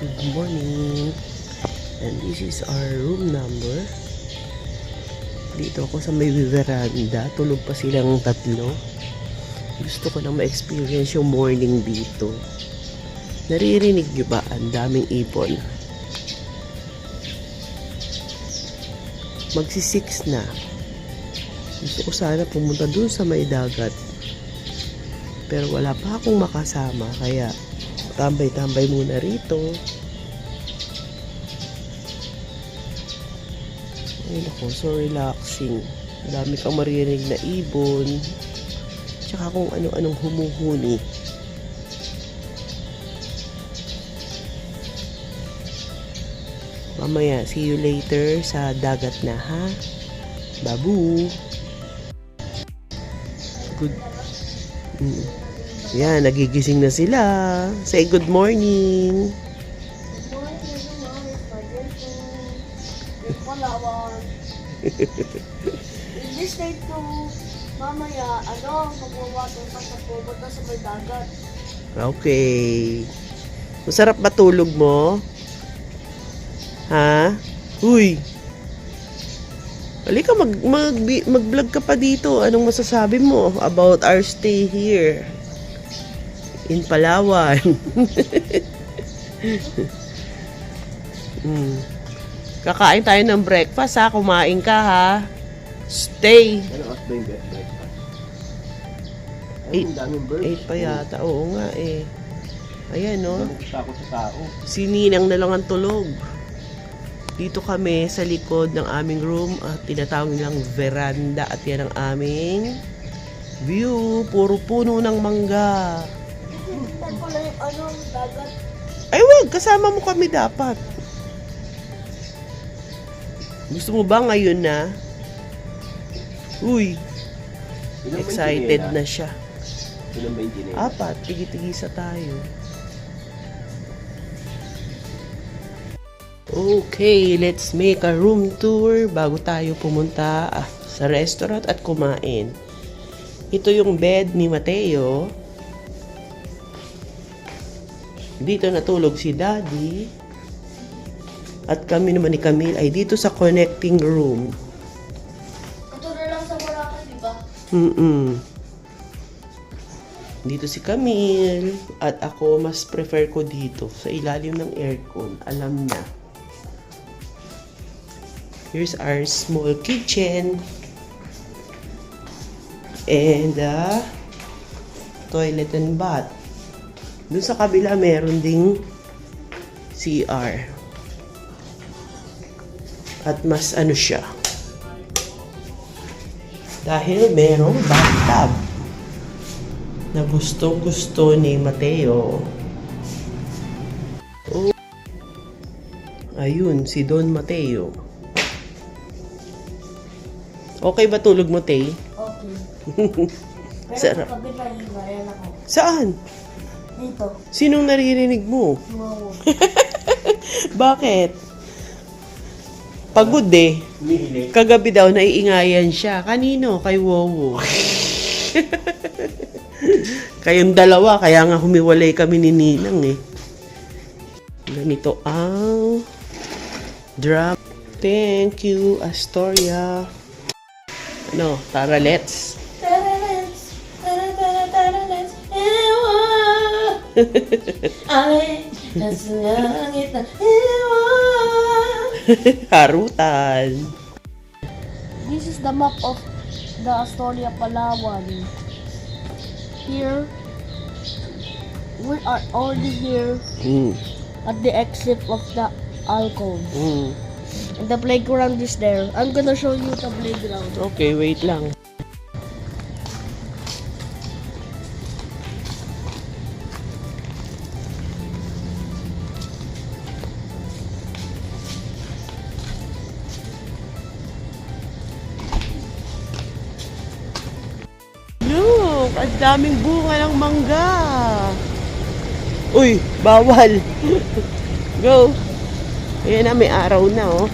Good morning. And this is our room number. Dito ako sa may veranda. Tulog pa silang tatlo. Gusto ko lang ma-experience yung morning dito. Naririnig nyo ba? Ang daming ibon. Magsi-6 na. Gusto ko sana pumunta dun sa may dagat. Pero wala pa akong makasama. Kaya tambay-tambay muna rito. Ay nako, so relaxing. Dami kang maririnig na ibon. Tsaka kung ano-anong humuhuni. Mamaya, see you later sa dagat na, ha? Babu! Good. Yan, nagigising na sila. Say good morning. Good morning, everyone. It's my birthday. It's Palawan. In this day to mamaya, magwawater pa sa pumunta sa may dagat. Okay. Masarap ba tulog mo? Ha? Uy! Halika, mag-vlog ka pa dito. Anong masasabi mo about our stay here in Palawan? Kakain tayo ng breakfast, ha? Kumain ka, ha? Stay. Ano at ba yung breakfast? Ay, Eight. ang daming birds. 8 pa yata. Oo nga, eh. Ayan, no? Ako sa tao. Si Ninang na lang ang tulog. Dito kami sa likod ng aming room at tinatawag nilang veranda at yan ang aming view. Puro puno ng mangga. Hindi pala yung dagat. Ay wag, kasama mo kami dapat. Gusto mo ba ngayon na? Uy, excited na siya. Ilan ba yung ginela? 4, tigi-tigisa tayo. Okay, let's make a room tour bago tayo pumunta sa restaurant at kumain. Ito yung bed ni Mateo. Dito natulog si Daddy. At kami naman ni Camille ay dito sa connecting room. Ito na lang sa Boracay, di ba? Dito si Camille. At ako, mas prefer ko dito sa ilalim ng aircon. Alam na. Here's our small kitchen. And toilet and bath. Doon sa kabila meron ding CR. At mas ano siya. Dahil merong bathtub. Na gustong-gusto ni Mateo. Oh. Ayun, si Don Mateo. Okay ba tulog mo, Tay? Okay. Pero Sarap. sa kabila, hilayan ako. Saan? Dito. Sinong naririnig mo? Wow. Bakit? Pagod eh. Umihilig. Kagabi daw naiingayan siya. Kanino? Kay Wowo. Kayong dalawa, kaya nga humiwalay kami ni Ninang eh. Ganito ang drop. Thank you, Astoria. Ano, tara, let's. Taralets, taralets, ewa. Ale, nasa langit na ewa. Harutan. This is the map of the Astoria Palawan. Here, we are already here at the exit of the alcove. And the playground is there. I'm gonna show you the playground. Okay, wait lang. Look, ang daming bunga ng mangga. Uy, bawal. Go. Ayan na, may araw na, oh.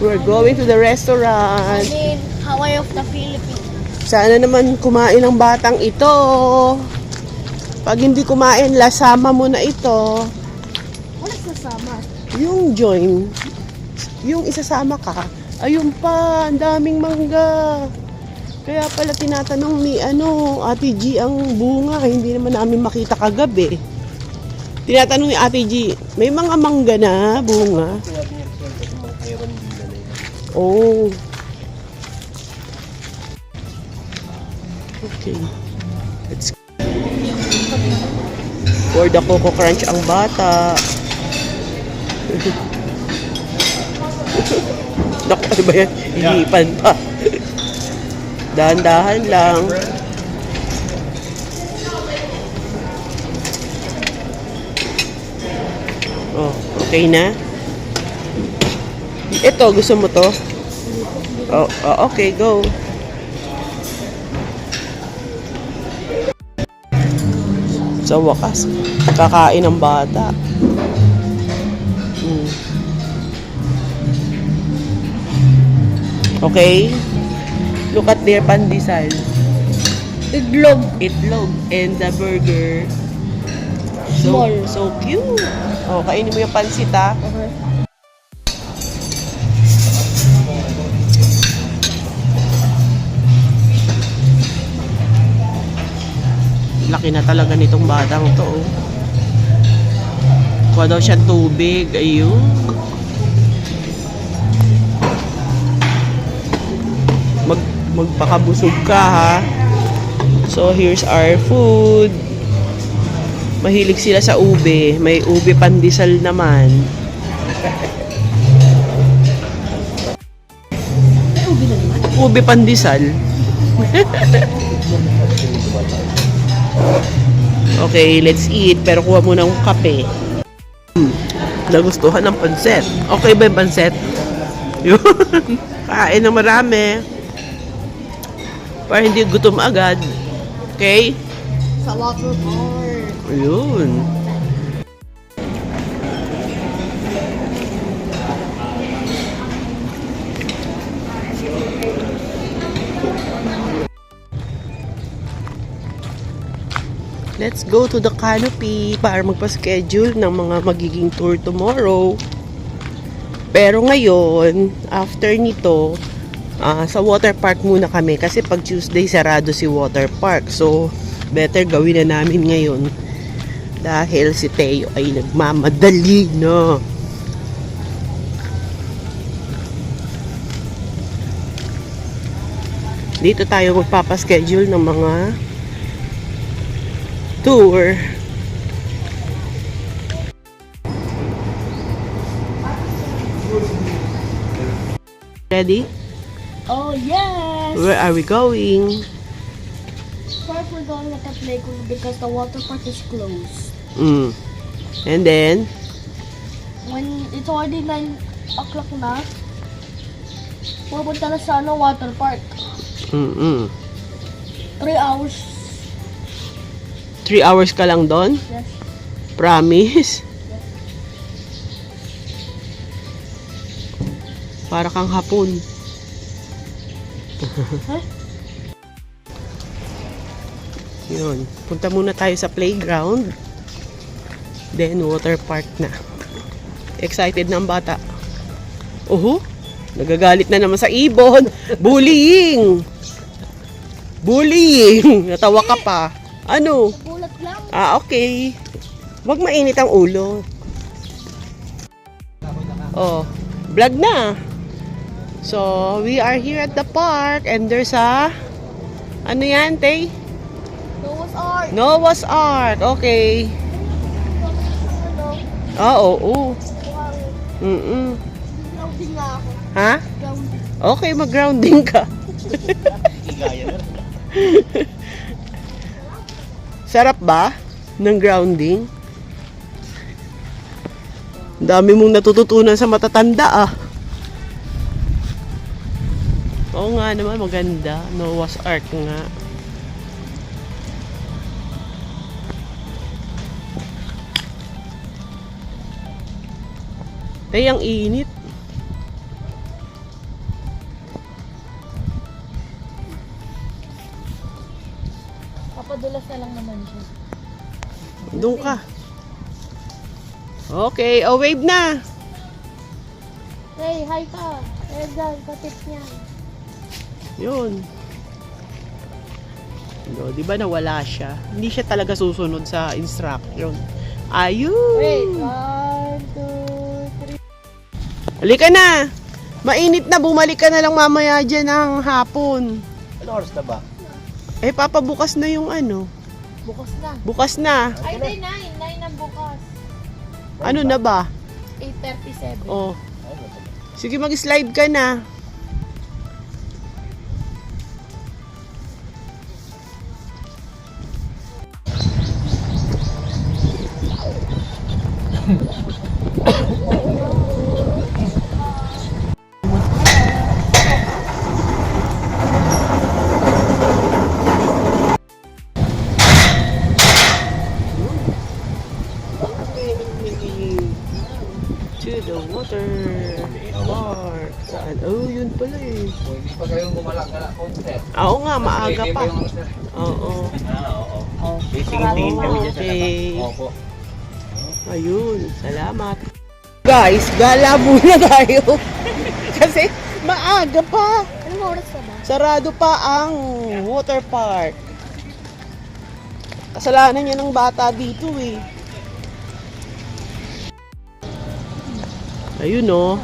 We're going to the restaurant. Hawaii of the Philippines. Sana naman kumain ng batang ito. Pag hindi kumain, lasama mo na ito. What is kasama? Yung join, yung isasama ka, ayun pa, ang daming mangga. Kaya pala tinatanong ni Ate G ang bunga, hindi naman namin makita kagabi. Tinatanong ni Ate G, may mga mangga na bunga? Oh. Okay. Let's for the Coco Crunch ang bata. Naku, ano ba yan? Hinipan pa. Dahan-dahan lang. Oh, okay na? Ito, gusto mo to? Oh, okay, go. Sa wakas, kakain ng bata. Okay? Look at their pandesal. Iglog. Itlog and the burger. Small. So cute. Oh, kainin mo yung pansit ah. Okay. Laki na talaga nitong batang to. Oh. Kuha daw siya tubig. Ayun. Magpakabusog ka ha. So here's our food. Mahilig sila sa ube. May ube pandesal naman. May ubi na naman. Ube pandesal. Okay, let's eat. Pero kuha mo ng kape. Nagustuhan ng pansit. Okay ba yung pansit? Yun. Kain ng marami. Para hindi gutom agad. Okay? Sa water park. Ayun. Let's go to the canopy para magpa-schedule ng mga magiging tour tomorrow. Pero ngayon, after nito, sa water park muna kami kasi pag Tuesday sarado si water park. So, better gawin na namin ngayon dahil si Teo ay nagmamadali na. Dito tayo magpapaschedule ng mga tour. Ready? Oh, yes! Where are we going? First, we're going at the playground because the water park is closed. And then, When it's already 9 o'clock na, pupunta na sa water park. 3 hours. 3 hours ka lang doon? Yes. Promise? Para kang hapon. Huh? Yun. Punta muna tayo sa playground. Then, water park na. Excited na ang bata. Oho, nagagalit na naman sa ibon. Bullying! Bullying! Natawa ka pa. Ano? Bulat lang. Okay. Huwag mainit ang ulo. Oh, vlog na. So, we are here at the park and there's a ano yan, Tay? Noah's Ark. Noah's Ark. Okay. Oo. Grounding nga ako. Ha? Grounding. Okay, mag-grounding ka. Sarap ba ng grounding? Dami mong natututunan sa matatanda ah. Oo nga naman, maganda. Noah's Ark nga. Ay, ang init. Papadulas na lang naman siya. Doon ka. Okay, oh wave na. Hey, hi ka. Eh, dyan, katip niya. Yun. No, di ba nawala siya? Hindi siya talaga susunod sa instruction. Ayun! Wait, 1, 2, 3. Halika na! Mainit na, bumalik ka na lang mamaya dyan ng hapon. Ano oras na ba? Eh, papabukas na yung ano. Bukas na. Bukas na. Ay, di, 9. 9 ang bukas. Ano na ba? 8:37. Oh. Sige, mag-slide ka na. To the water park. Saan? Oh, yun pala eh. Hindi pa kayong gumalak-galak konti. Oo nga, maaga pa. Oo. Oo. Tingin-tingin kami dyan sa Okay. labas. Opo. Ayun, salamat. Guys, gala muna tayo. Kasi maaga pa. Anong oras na ba? Sarado pa ang water park. Kasalanan niya ng bata dito eh. Ayun oh.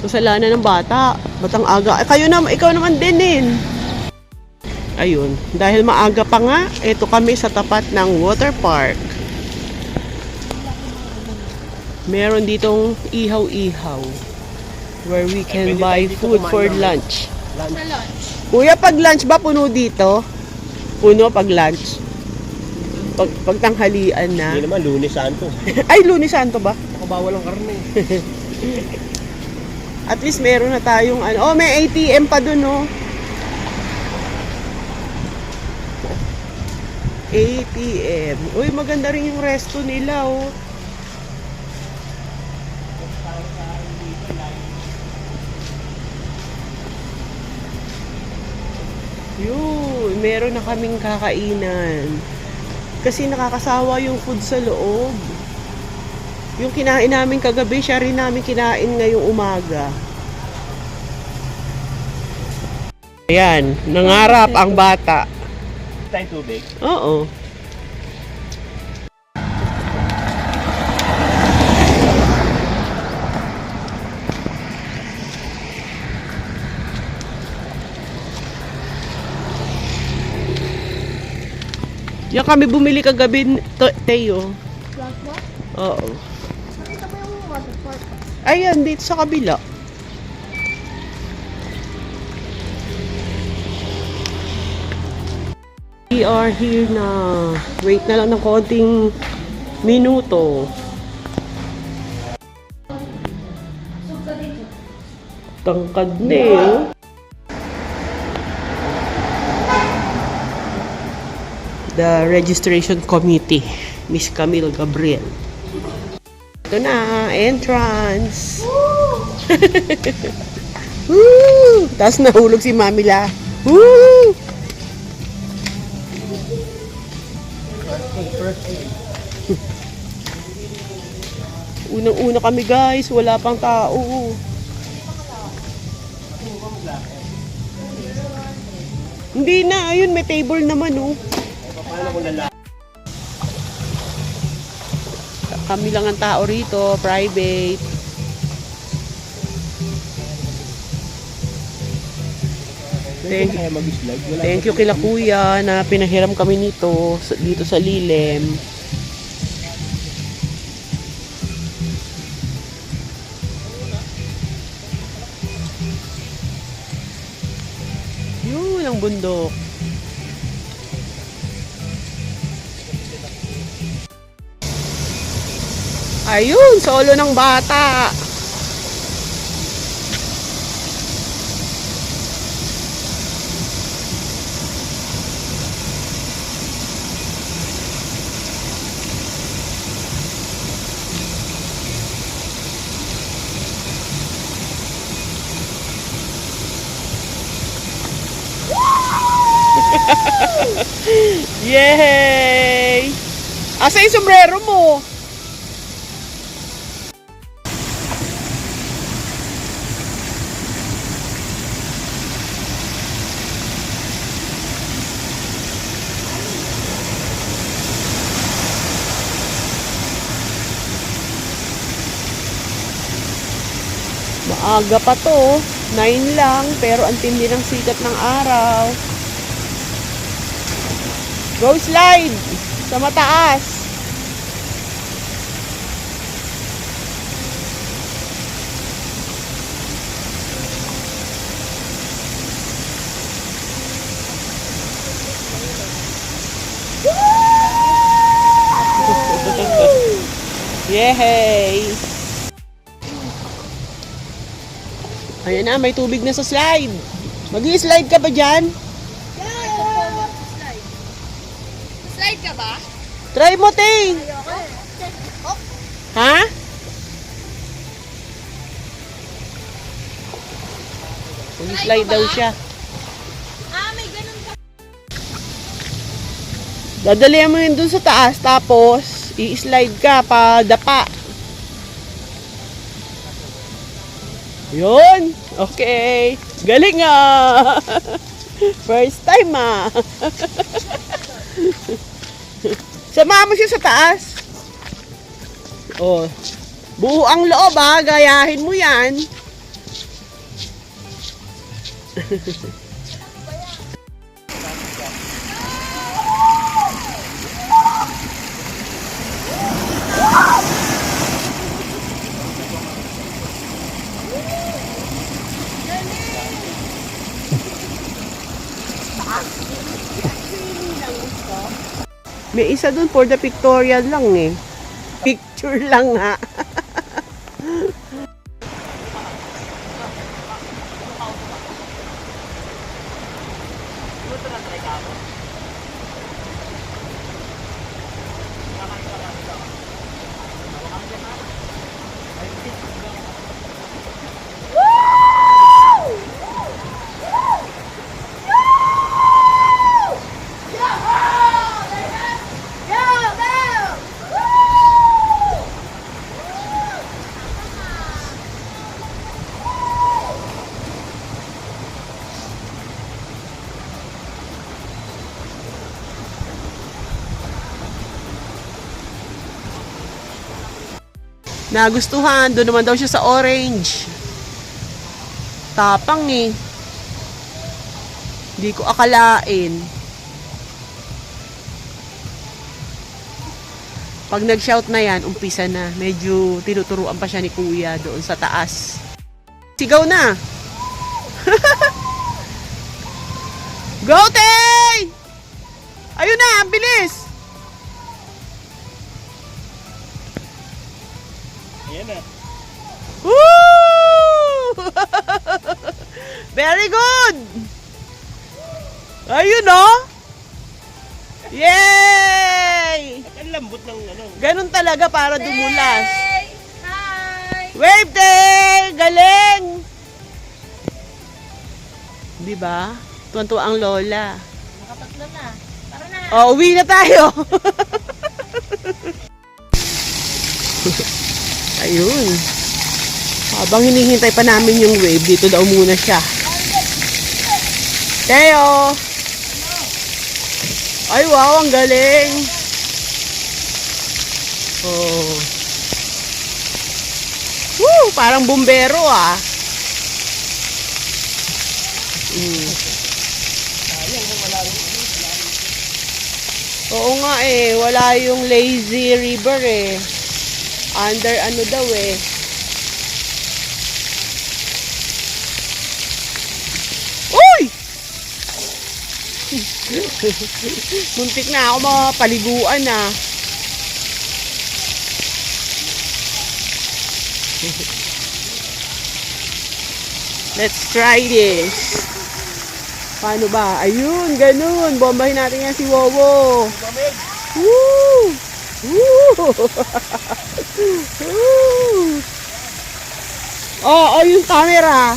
Kasalanan ng bata. Batang aga. Kayo na, ikaw naman din. Ayun, dahil maaga pa nga, ito kami sa tapat ng water park. Meron ditong ihaw-ihaw where we can buy food for lunch. Sa lunch. Kuya, pag lunch ba puno dito? Puno pag lunch? Pag tanghalian na. Hindi naman, Lunes Santo. Ay, Lunes Santo ba? Nakabawal ang karne. At least meron na tayong ano. Oh, may ATM pa dun, oh. ATM. Uy, maganda rin yung resto nila, oh. Yun, meron na kaming kakainan. Kasi nakakasawa yung food sa loob. Yung kinain namin kagabi, siya rin namin kinain ngayong umaga. Ayan, nangarap ang bata. Tayong tubig. Oo. Yan kami bumili kagabi, Teo. Lunch ba? Oo. Nakita mo yung water park? Ayan, dito sa kabila. We are here na. Wait na lang ng konting minuto. Tangkad na eh. Oh. The registration committee, Miss Camille Gabriel. Ito na, entrance. Woo! Tapos nahulog si Mami La. Woo! Unang-una kami guys, wala pang tao. Hindi na, ayun may table naman oh. Kami lang ang tao rito, private. Thank you kila kuya na pinahiram kami nito dito sa Lilem. Yun ang bundok. Ayun, solo ng bata. Yay! Asa yung sombrero mo? Maaga pa to, 9 lang, pero ang tindi ng sikat ng araw. Go slide sa mataas. Yay! Ayan na, may tubig na sa slide. Mag-i-slide ka ba dyan? Slide ka ba? Try mo, Ting! Ha? Mag-slide daw siya. May ganun ka. Dadalihan mo yun dun sa taas, tapos i-slide ka pa dapa. Yun! Okay! Galing ah! First time ah! Sama mo siya sa taas. Oh. Buo ang loob ah, gayahin mo yan. May isa dun for the pictorial lang eh. Picture lang ha. Nagustuhan, doon naman daw siya sa orange. Tapang eh. Hindi ko akalain. Pag nag-shout na yan, umpisa na. Medyo tinuturuan pa siya ni Kuya doon sa taas. Sigaw na! Go, Tay! Ayun na, ang bilis! Ayan na. Woo! Very good! Ayun oh! Yay! Ang lambot ng ano. Ganun talaga para dumulas. Hi! Wave day! Galing! Di ba? Tuwan-tuwa ang lola. Nakatatlo na. Tara na. Oh, uwi na tayo. Ayun. Habang hinihintay pa namin yung wave, dito daw muna siya. Teo! Ay, wow, ang galing. Oh. Woo, parang bumbero ah. Oo nga eh, wala yung lazy river eh. Under ano daw eh. Uy! Muntik na ako mapaliguan ah. Let's try this. Paano ba? Ayun, ganun. Bombahin natin yan si Wowo. Woo! Woo! Woo! Oh, yung camera.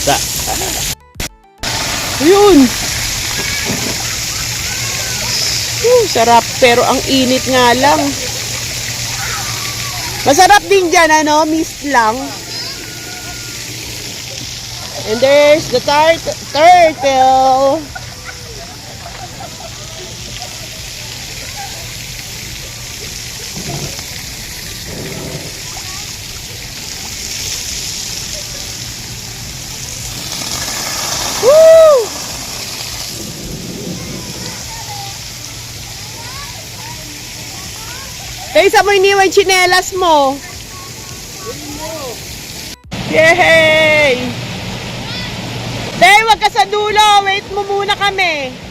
bata. Ayun! Sarap, pero ang init nga lang. Masarap din dyan, ano? Mist lang. And there's the turtle. Woo! Kaysa mo iniwan tsinelas mo. Yay! Tay, wag ka sa dulo. Wait mo muna kami.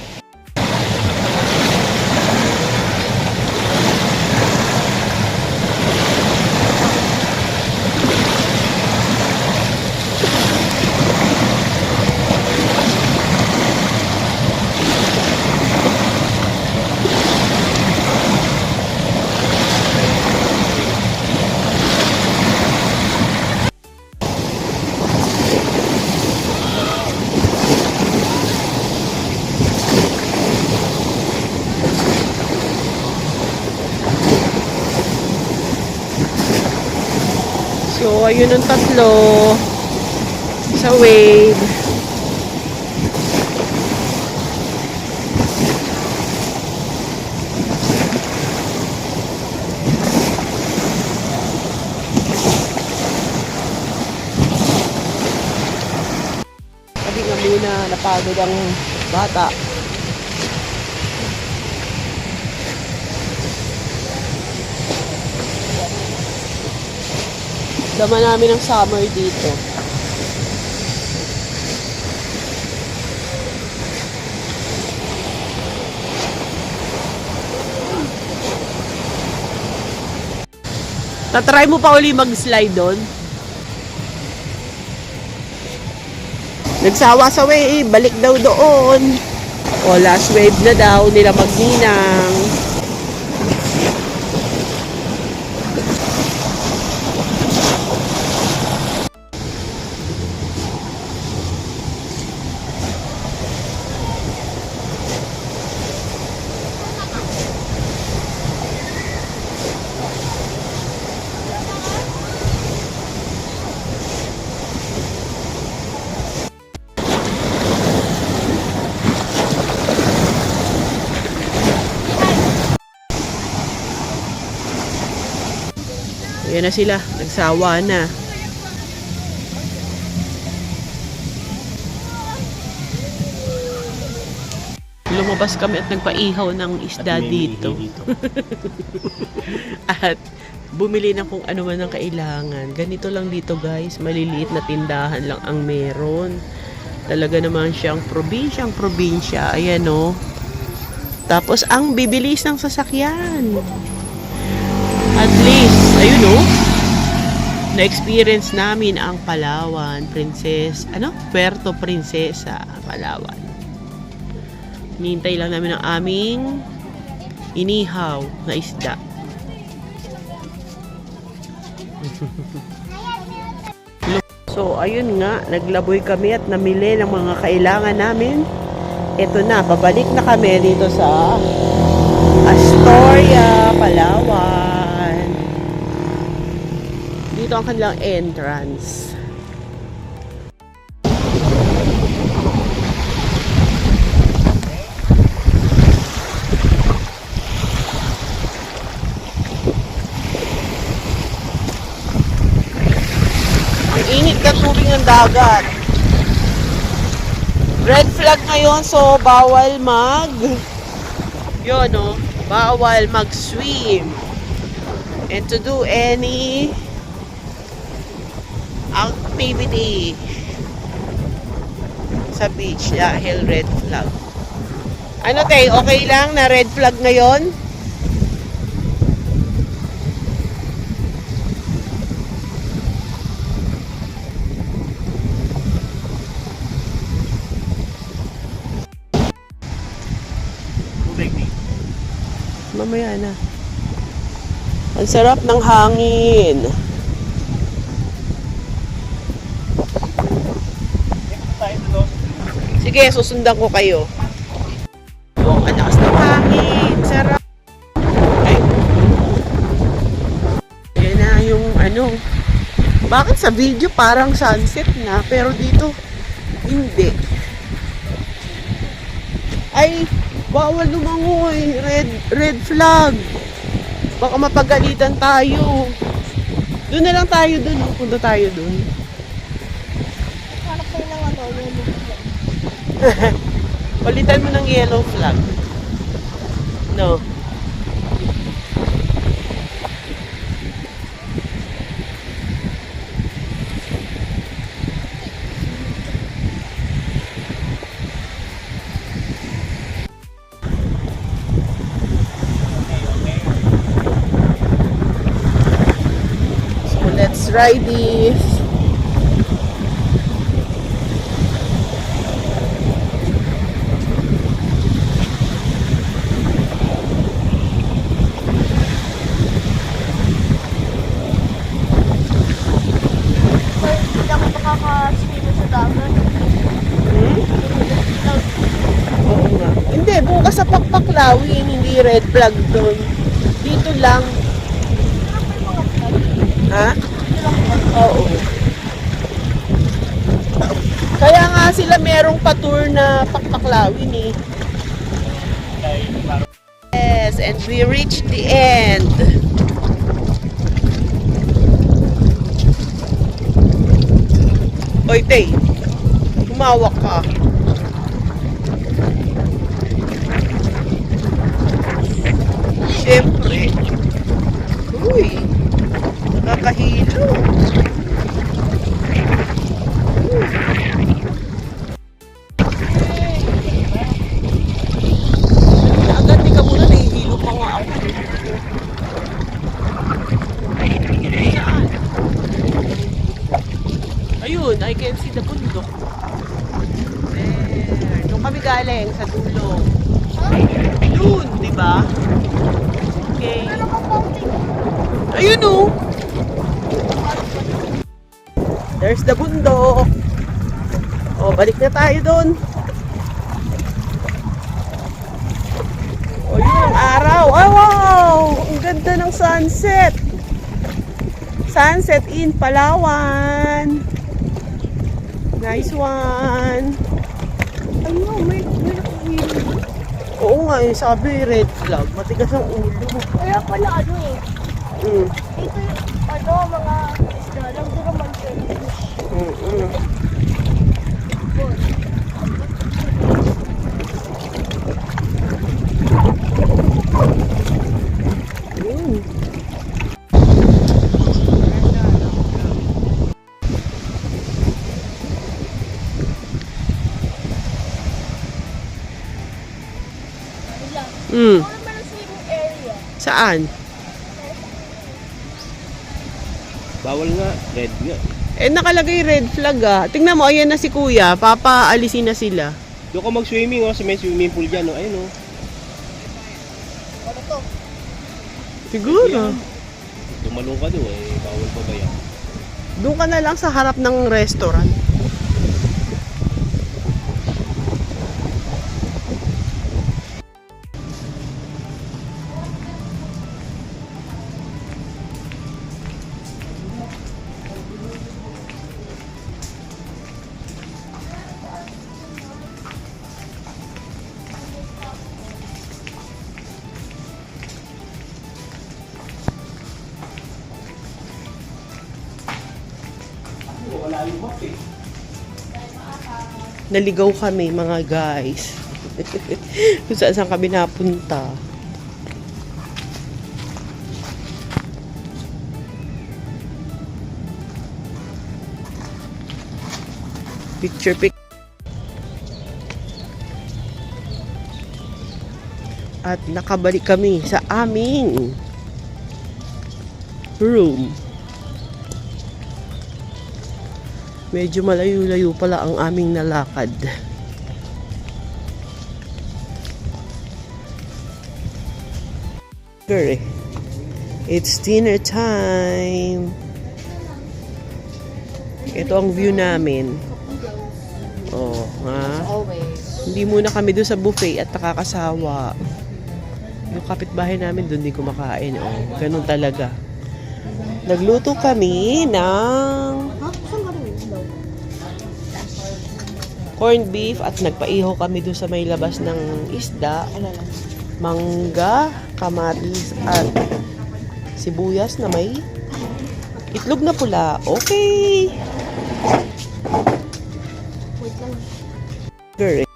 So, ayun ang tatlo sa wave. Sabi nga muna, napagod ang bata. Dama namin ang summer dito. Tatry mo pa uli mag-slide doon? Nagsawa sa wave, balik daw doon. O, last wave na daw nila magninang. Ayan na sila, nagsawa na. Lumabas kami at nagpaihaw ng isda dito. At bumili ng kung ano man ang kailangan. Ganito lang dito guys, maliliit na tindahan lang ang meron. Talaga naman siyang probinsya. Ayan o. Tapos ang bibilis ng sasakyan. At least, ayun o, na-experience namin ang Palawan, Puerto Princesa, Palawan. Hinihintay lang namin ang aming inihaw na isda. So, ayun nga, naglaboy kami at namili ng mga kailangan namin. Ito na, pabalik na kami dito sa Astoria, Palawan. Dito ang kanilang entrance. Ang init ng tubig ng dagat. Red flag ngayon, so bawal bawal mag-swim and to do any activity sa beach dahil red flag. Ano tay, okay lang na red flag ngayon? Mamaya na. Ang sarap ng hangin. Sige, susundan ko kayo. Oh, ang lakas ng hangin. Sarap. Ay. Yan na yung ano. Bakit sa video parang sunset na, pero dito hindi. Ay, bawal lumangoy. Red flag. Baka mapagalitan tayo. Doon na lang tayo doon. Punta tayo doon. Hanap kayo ng ano, yellow flag. Palitan mo ng yellow flag. No. So let's ride this. Pero hindi ako makaka-swim sa dagat. Oo nga. Hindi, bukas sa Pakpaklawin, hindi red flag doon. Dito lang. Ha? Oo. Kaya nga sila merong pa-tour na Pakpaklawin eh. Yes, and we reached the end. Oy, Tay. Humawak ka. Siyempre. Uy. Nakakahilo. Agad di ka muna, nahihilo pa nga ako. Saan? Ayun, I can see the bundok. There. Doon kami galing sa dulo. Doon, di ba? Okay. Ayun oh. There's the bundok. Oh, balik na tayo doon. Oh, yun ang araw. Oh, wow! Ang ganda ng sunset. Sunset in Palawan. Nice one. Ayun, may nakahilo. Oo nga eh, sabi red flag. Matigas ang ulo. Kaya pala ano eh. Mm. Ito yung ano, mga isda lang. Ito naman shellfish. Mm-mm. Mm. Mm. Ano naman ang swimming area? Saan? Bawal nga. Red nga. Eh, nakalagay red flag ah. Tingnan mo, ayan na si kuya. Papaalisin na sila. Doon ka mag-swimming sa may swimming pool dyan. Ayun oh. Ano to? Siguro. Tumalong ka doon bawal pa ba yan? Doon ka na lang sa harap ng restaurant. Naligaw kami mga guys. Kung saan kami napunta. Picture. At nakabalik kami sa aming room. Medyo malayo-layo pala ang aming nalakad. It's dinner time. Ito ang view namin. Oh, ha? Always. Hindi muna kami doon sa buffet at nakakasawa. Yung kapitbahay namin doon di kumakain. Oh, ganun talaga. Nagluto kami ng Ha? Saan ka rin? No. corned beef at nagpaiho kami doon sa may labas ng isda. Mangga, kamatis at sibuyas na may itlog na pula. Okay. Wait lang. Girl.